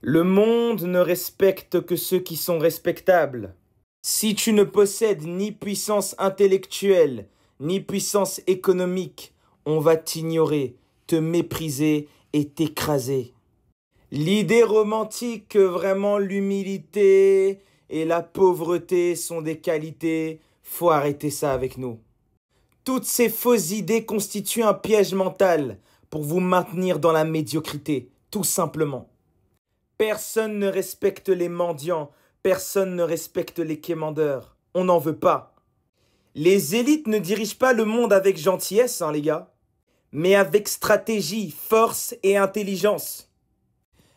Le monde ne respecte que ceux qui sont respectables. Si tu ne possèdes ni puissance intellectuelle, ni puissance économique, on va t'ignorer, te mépriser et t'écraser. L'idée romantique que vraiment l'humilité et la pauvreté sont des qualités, faut arrêter ça avec nous. Toutes ces fausses idées constituent un piège mental pour vous maintenir dans la médiocrité, tout simplement. Personne ne respecte les mendiants, personne ne respecte les quémandeurs. On n'en veut pas. Les élites ne dirigent pas le monde avec gentillesse, les gars, mais avec stratégie, force et intelligence.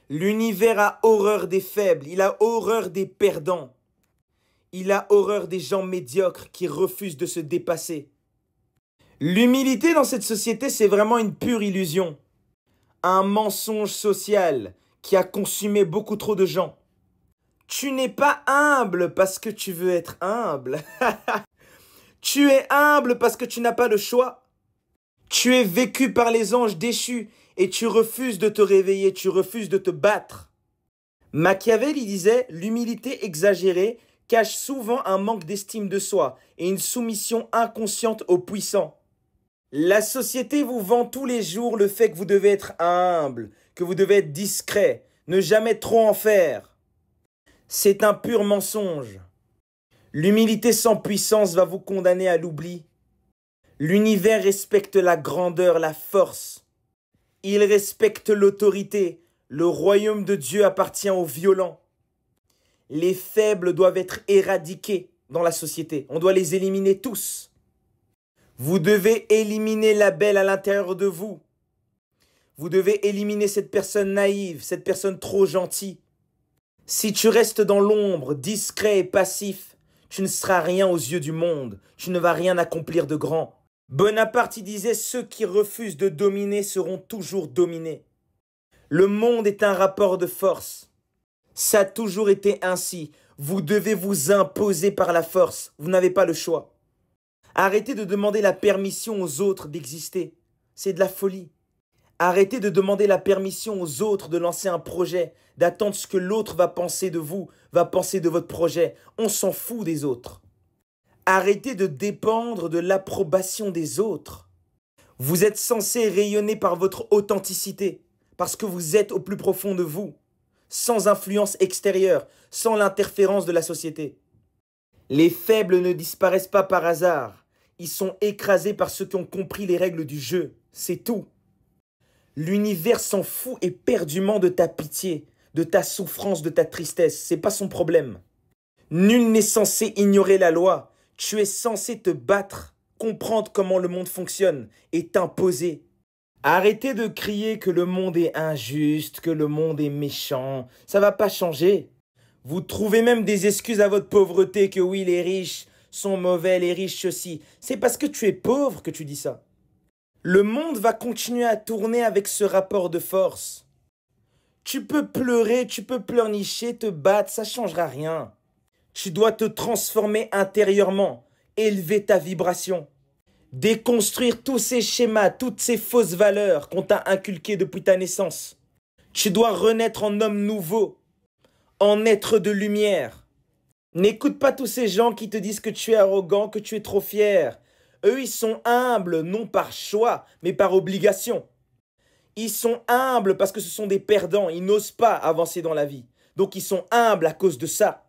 L'univers a horreur des faibles, il a horreur des perdants. Il a horreur des gens médiocres qui refusent de se dépasser. L'humilité dans cette société, c'est vraiment une pure illusion. Un mensonge social qui a consumé beaucoup trop de gens. Tu n'es pas humble parce que tu veux être humble. Tu es humble parce que tu n'as pas le choix. Tu es vécu par les anges déchus et tu refuses de te réveiller, tu refuses de te battre. Machiavel, il disait, l'humilité exagérée cache souvent un manque d'estime de soi et une soumission inconsciente aux puissants. La société vous vend tous les jours le fait que vous devez être humble, que vous devez être discret, ne jamais trop en faire. C'est un pur mensonge. L'humilité sans puissance va vous condamner à l'oubli. L'univers respecte la grandeur, la force. Il respecte l'autorité. Le royaume de Dieu appartient aux violents. Les faibles doivent être éradiqués dans la société. On doit les éliminer tous. Vous devez éliminer la belle à l'intérieur de vous. Vous devez éliminer cette personne naïve, cette personne trop gentille. Si tu restes dans l'ombre, discret et passif, tu ne seras rien aux yeux du monde. Tu ne vas rien accomplir de grand. Bonaparte disait « Ceux qui refusent de dominer seront toujours dominés ». Le monde est un rapport de force. Ça a toujours été ainsi. Vous devez vous imposer par la force. Vous n'avez pas le choix. Arrêtez de demander la permission aux autres d'exister. C'est de la folie. Arrêtez de demander la permission aux autres de lancer un projet, d'attendre ce que l'autre va penser de vous, va penser de votre projet. On s'en fout des autres. Arrêtez de dépendre de l'approbation des autres. Vous êtes censé rayonner par votre authenticité, parce que vous êtes au plus profond de vous, sans influence extérieure, sans l'interférence de la société. Les faibles ne disparaissent pas par hasard. Ils sont écrasés par ceux qui ont compris les règles du jeu. C'est tout. L'univers s'en fout éperdument de ta pitié, de ta souffrance, de ta tristesse. C'est pas son problème. Nul n'est censé ignorer la loi. Tu es censé te battre, comprendre comment le monde fonctionne et t'imposer. Arrêtez de crier que le monde est injuste, que le monde est méchant. Ça va pas changer. Vous trouvez même des excuses à votre pauvreté, que oui, les riches sont mauvais, les riches ceci. C'est parce que tu es pauvre que tu dis ça. Le monde va continuer à tourner avec ce rapport de force. Tu peux pleurer, tu peux pleurnicher, te battre, ça ne changera rien. Tu dois te transformer intérieurement, élever ta vibration, déconstruire tous ces schémas, toutes ces fausses valeurs qu'on t'a inculquées depuis ta naissance. Tu dois renaître en homme nouveau, en être de lumière. N'écoute pas tous ces gens qui te disent que tu es arrogant, que tu es trop fier. Eux, ils sont humbles, non par choix, mais par obligation. Ils sont humbles parce que ce sont des perdants, ils n'osent pas avancer dans la vie. Donc ils sont humbles à cause de ça.